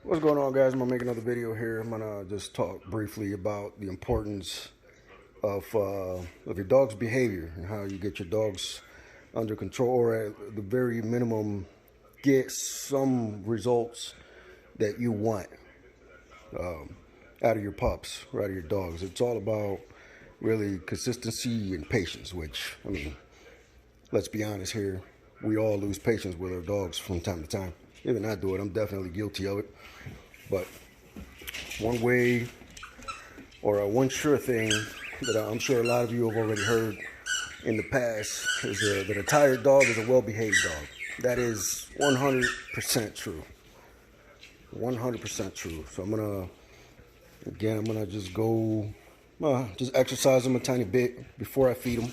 What's going on, guys? I'm gonna make another video here. I'm gonna just talk briefly about the importance of your dog's behavior and how you get your dogs under control, or at the very minimum get some results that you want out of your pups or out of your dogs. It's all about really consistency and patience, which, I mean, let's be honest here, we all lose patience with our dogs from time to time. Even I do it. I'm definitely guilty of it. But one way, or one sure thing that I'm sure a lot of you have already heard in the past is that a tired dog is a well-behaved dog. That is 100% true. 100% true. So I'm gonna just go, just exercise them a tiny bit before I feed them.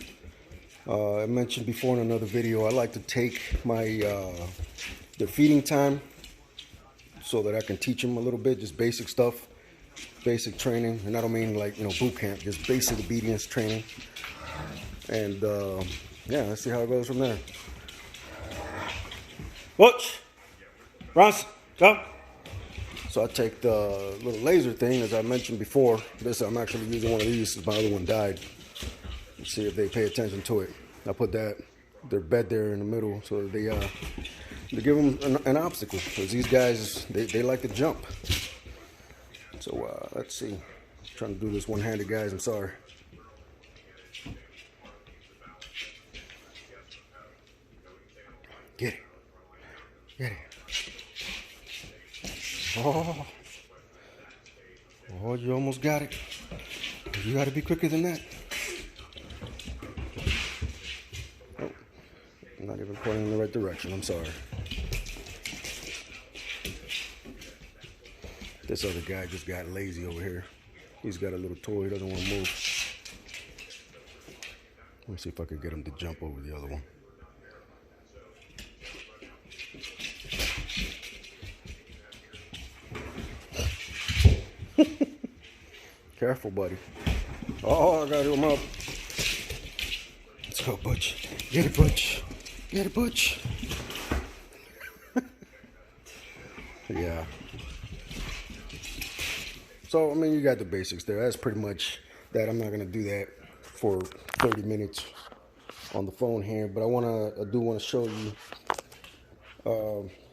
I mentioned before in another video, I like to take my their feeding time so that I can teach them a little bit, just basic stuff, basic training. And I don't mean like, boot camp, just basic obedience training. And yeah, let's see how it goes from there. Watch, Ross, go. So I take the little laser thing, as I mentioned before. I'm actually using one of these since my other one died. Let's see if they pay attention to it. I put their bed there in the middle so that they give them an obstacle, because these guys, they like to jump. So let's see. I'm trying to do this one-handed, guys. I'm sorry. Get it. Get it. Oh, you almost got it. You got to be quicker than that. Oh, I'm not even pointing in the right direction. I'm sorry. This other guy just got lazy over here. He's got a little toy. He doesn't want to move. Let me see if I can get him to jump over the other one. Careful, buddy. Oh, I got him up. Let's go, Butch. Get it, Butch. Get it, Butch. Yeah. So, I mean, you got the basics there. That's pretty much that. I'm not going to do that for 30 minutes on the phone here, but I do want to show you,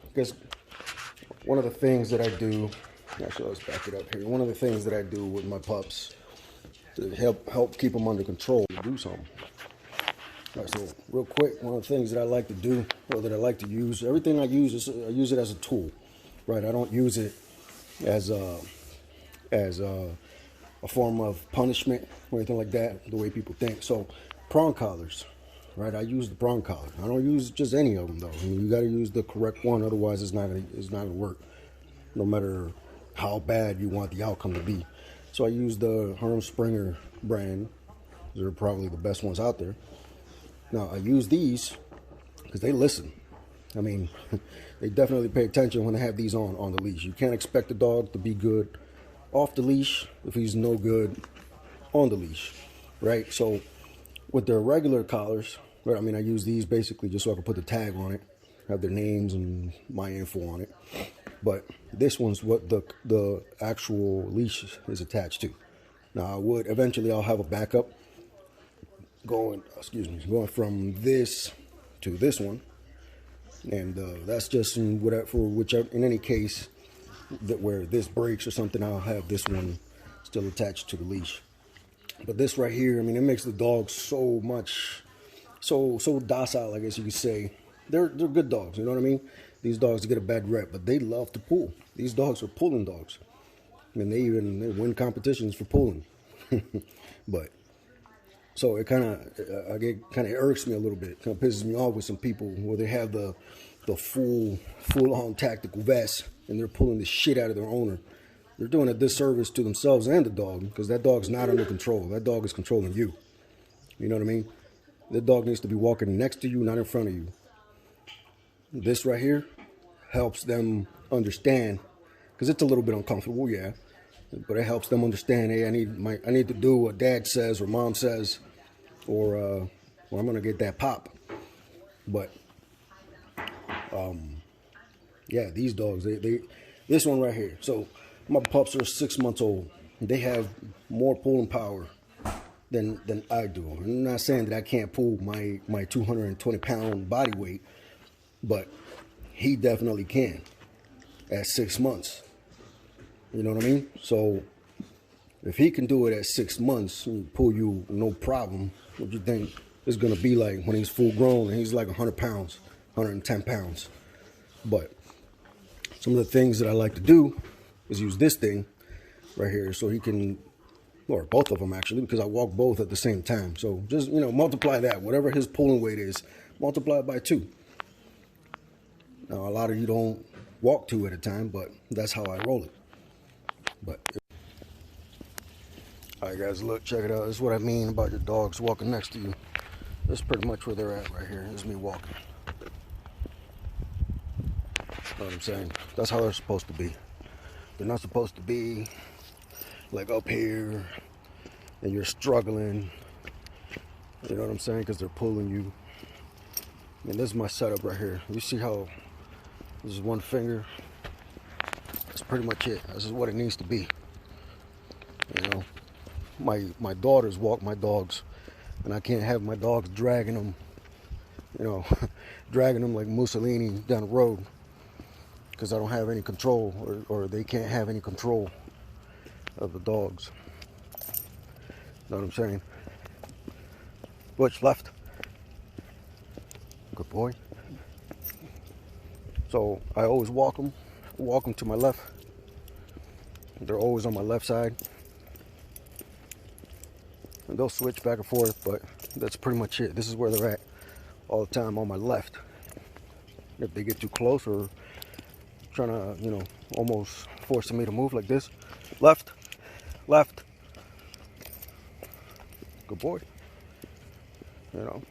because one of the things that I do, actually, let's back it up here. One of the things that I do with my pups to help keep them under control, to do something. All right, so real quick, one of the things that I like to do, or that I like to use, everything I use it as a tool, right? I don't use it as a form of punishment or anything like that, the way people think. So prong collars, right? I use the prong collar. I don't use just any of them though. I mean, you got to use the correct one, otherwise it's not gonna work, no matter how bad you want the outcome to be. So I use the Herm Springer brand. They're probably the best ones out there. Now I use these because they listen. I mean, they definitely pay attention when they have these on the leash. You can't expect the dog to be good off the leash if he's no good on the leash, right? So with their regular collars, right, I mean, I use these basically just so I can put the tag on it, have their names and my info on it. But this one's what the actual leash is attached to. Now eventually I'll have a backup going from this to this one, and that's just in any case that where this breaks or something, I'll have this one still attached to the leash. But this right here, I mean, it makes the dog so docile, I guess you could say. They're good dogs, you know what I mean? These dogs get a bad rep, but they love to pull. These dogs are pulling dogs. I mean, they win competitions for pulling. But so it kind of irks me a little bit. Kind of pisses me off with some people where they have the full on tactical vest and they're pulling the shit out of their owner. They're doing a disservice to themselves and the dog, because that dog's not under control. That dog is controlling you. You know what I mean? That dog needs to be walking next to you, not in front of you. This right here helps them understand, because it's a little bit uncomfortable, yeah, but it helps them understand, hey, I need to do what dad says or mom says, or I'm gonna get that pop. But yeah, these dogs, This one right here. So my pups are 6 months old. They have more pulling power than I do. I'm not saying that I can't pull my 220 pound body weight, but he definitely can at 6 months. You know what I mean? So if he can do it at 6 months and pull you no problem, what do you think it's gonna be like when he's full grown and he's like 100 pounds, 110 pounds? But some of the things that I like to do is use this thing right here so he can, or both of them actually, because I walk both at the same time. So just, you know, multiply that. Whatever his pulling weight is, multiply it by 2. Now, a lot of you don't walk 2 at a time, but that's how I roll it. But all right, guys, look, check it out. This is what I mean about your dogs walking next to you. This is pretty much where they're at right here. This is me walking. Know what I'm saying? That's how they're supposed to be. They're not supposed to be like up here and you're struggling. You know what I'm saying? Because they're pulling you. And this is my setup right here. You see how this is one finger? That's pretty much it. This is what it needs to be. You know, my daughters walk my dogs, and I can't have my dogs dragging them, you know, dragging them like Mussolini down the road, because I don't have any control, or they can't have any control of the dogs. Know what I'm saying? Butch, left. Good boy. So I always walk them to my left. They're always on my left side. And they'll switch back and forth, but that's pretty much it. This is where they're at all the time, on my left. If they get too close or trying to, you know, almost forcing me to move like this, left, left. Good boy. You know,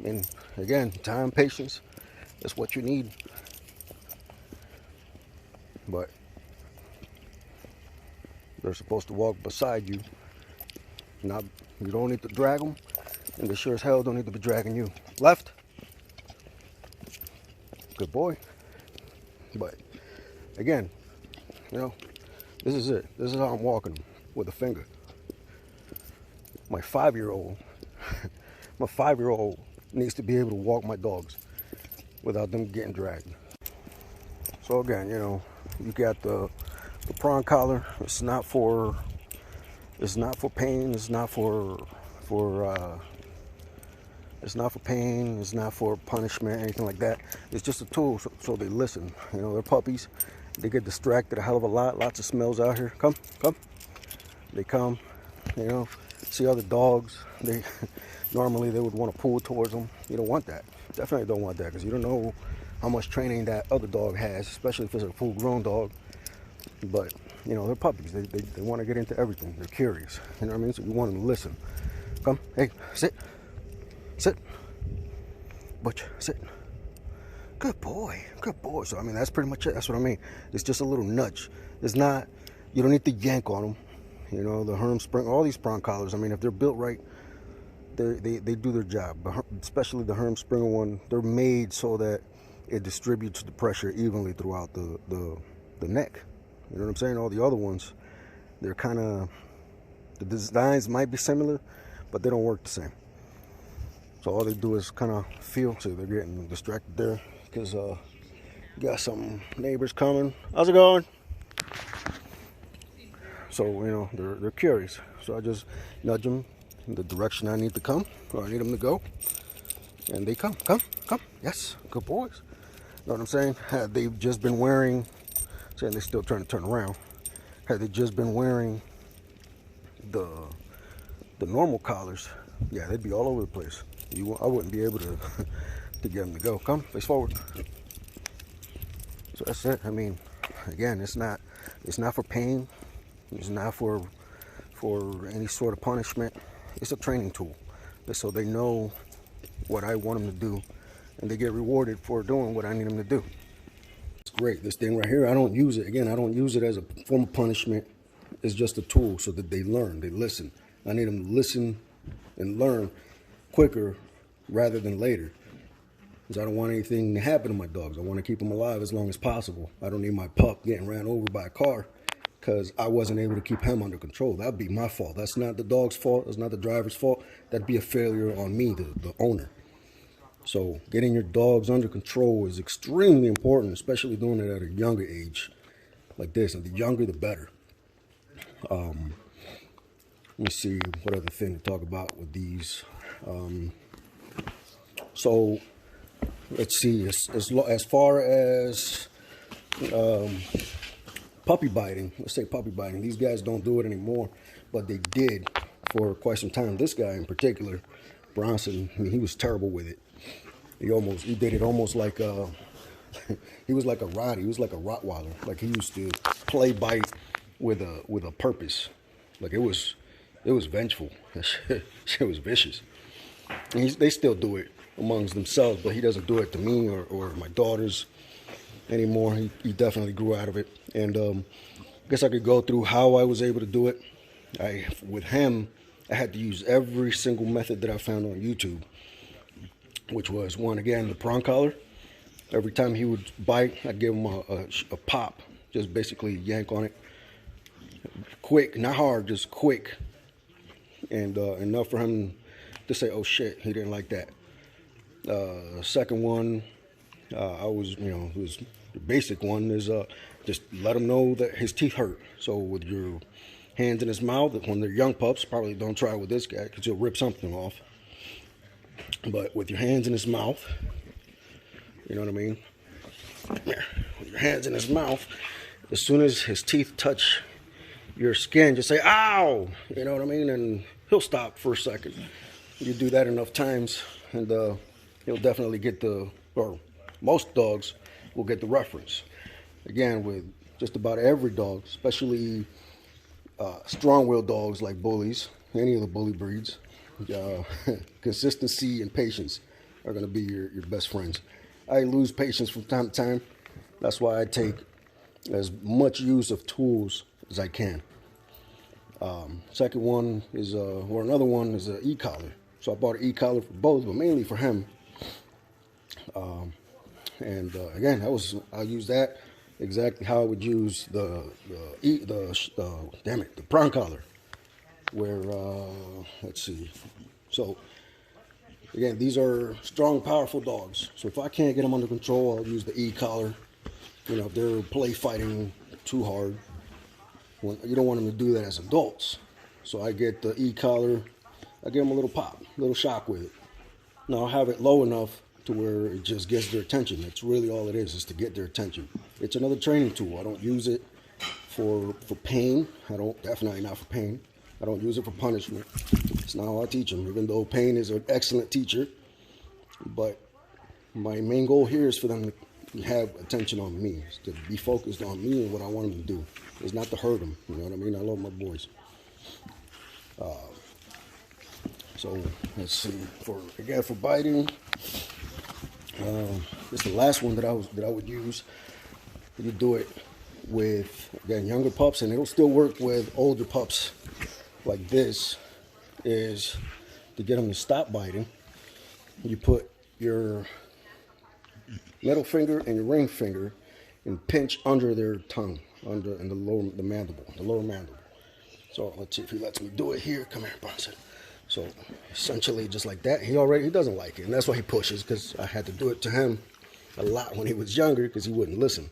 and again, time, patience, that's what you need. But they're supposed to walk beside you. Not, you don't need to drag them, and they sure as hell don't need to be dragging you. Left. Good boy. But again, you know, this is it. This is how I'm walking them, with a finger. My 5-year-old, my 5-year-old needs to be able to walk my dogs without them getting dragged. So again, you know, you got the prong collar. It's not for pain. It's not for pain. It's not for punishment, anything like that. It's just a tool so they listen. You know, they're puppies. They get distracted a hell of a lot. Lots of smells out here. Come. They come. You know, see other dogs. They normally they would want to pull towards them. You don't want that. Definitely don't want that, because you don't know how much training that other dog has, especially if it's a full-grown dog. But you know, they're puppies. They want to get into everything. They're curious. You know what I mean? So you want them to listen. Come, hey, sit, Butch, sit. Good boy, good boy. So I mean, that's pretty much it. That's what I mean. It's just a little nudge. It's not. You don't need to yank on them. You know, the Herm Spring, all these prong collars. I mean, if they're built right, they do their job. Especially the Herm Springer one. They're made so that it distributes the pressure evenly throughout the neck. You know what I'm saying? All the other ones, they're kind of, the designs might be similar, but they don't work the same. So all they do is kind of feel. So they're getting distracted there because got some neighbors coming. How's it going? So, you know, they're curious. So I just nudge them in the direction I need to come, or I need them to go. And they come. Yes, good boys. Know what I'm saying? Had they just been wearing, saying they're still trying to turn around. Had they just been wearing the normal collars, yeah, they'd be all over the place. I wouldn't be able to to get them to go. Come, face forward. So that's it. I mean, again, it's not for pain. It's not for any sort of punishment. It's a training tool, so they know what I want them to do, and they get rewarded for doing what I need them to do. It's great. This thing right here, I don't use it. Again, I don't use it as a form of punishment. It's just a tool so that they learn, they listen. I need them to listen and learn quicker rather than later. because I don't want anything to happen to my dogs. I want to keep them alive as long as possible. I don't need my pup getting ran over by a car because I wasn't able to keep him under control. That'd be my fault. That's not the dog's fault. That's not the driver's fault. That'd be a failure on me, the owner. So getting your dogs under control is extremely important, especially doing it at a younger age like this. And the younger, the better. Let me see what other thing to talk about with these. So let's see, as far as puppy biting, let's say puppy biting, these guys don't do it anymore, but they did for quite some time. This guy in particular, Bronson, I mean, he was terrible with it. He did it almost like he was like a Rottie. He was like a Rottweiler. Like he used to play bite with a purpose. Like it was vengeful. That shit was vicious. And they still do it amongst themselves, but he doesn't do it to me or my daughters anymore. He definitely grew out of it. And I guess I could go through how I was able to do it. With him, I had to use every single method that I found on YouTube, which was, one, again, the prong collar. Every time he would bite, I'd give him a pop, just basically yank on it. Quick, not hard, just quick. And enough for him to say, oh shit, he didn't like that. Second one, the basic one is just let him know that his teeth hurt. So with your hands in his mouth, when they're young pups, probably don't try it with this guy because you'll rip something off. But with your hands in his mouth, you know what I mean? With your hands in his mouth, as soon as his teeth touch your skin, just say, ow! You know what I mean? And he'll stop for a second. You do that enough times, and he'll definitely get or most dogs will get the reference. Again, with just about every dog, especially strong-willed dogs like bullies, any of the bully breeds, consistency and patience are going to be your best friends. I lose patience from time to time. That's why I take as much use of tools as I can. Second one is, or another one is an e-collar. So I bought an e-collar for both, but mainly for him. Again, I use that exactly how I would use the prong collar. Where let's see. So again, these are strong, powerful dogs. So if I can't get them under control, I'll use the e-collar. You know, if they're play fighting too hard, you don't want them to do that as adults. So I get the e-collar. I give them a little pop, a little shock with it. Now I'll have it low enough to where it just gets their attention. That's really all it is to get their attention. It's another training tool. I don't use it for pain. Definitely not for pain. I don't use it for punishment. It's not how I teach them, even though pain is an excellent teacher. But my main goal here is for them to have attention on me, to be focused on me and what I want them to do. It's not to hurt them, you know what I mean? I love my boys. So let's see. For biting, this is the last one that I would use. You do it with, again, younger pups, and it'll still work with older pups like this, is to get them to stop biting. You put your middle finger and your ring finger and pinch under their tongue, in the lower mandible. So let's see if he lets me do it here. Come here, Bronson. So essentially just like that. He doesn't like it, and that's why he pushes, because I had to do it to him a lot when he was younger because he wouldn't listen.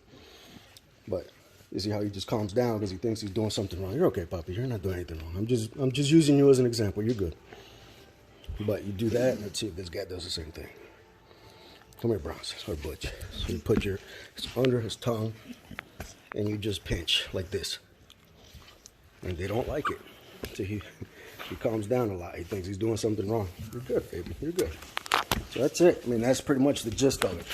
But you see how he just calms down because he thinks he's doing something wrong. You're okay, Poppy. You're not doing anything wrong. I'm just using you as an example. You're good. But you do that, and let's see if this guy does the same thing. Come here, Bronson, or Butch. So you put it's under his tongue, and you just pinch like this. And they don't like it. So he calms down a lot. He thinks he's doing something wrong. You're good, baby. You're good. So that's it. I mean, that's pretty much the gist of it.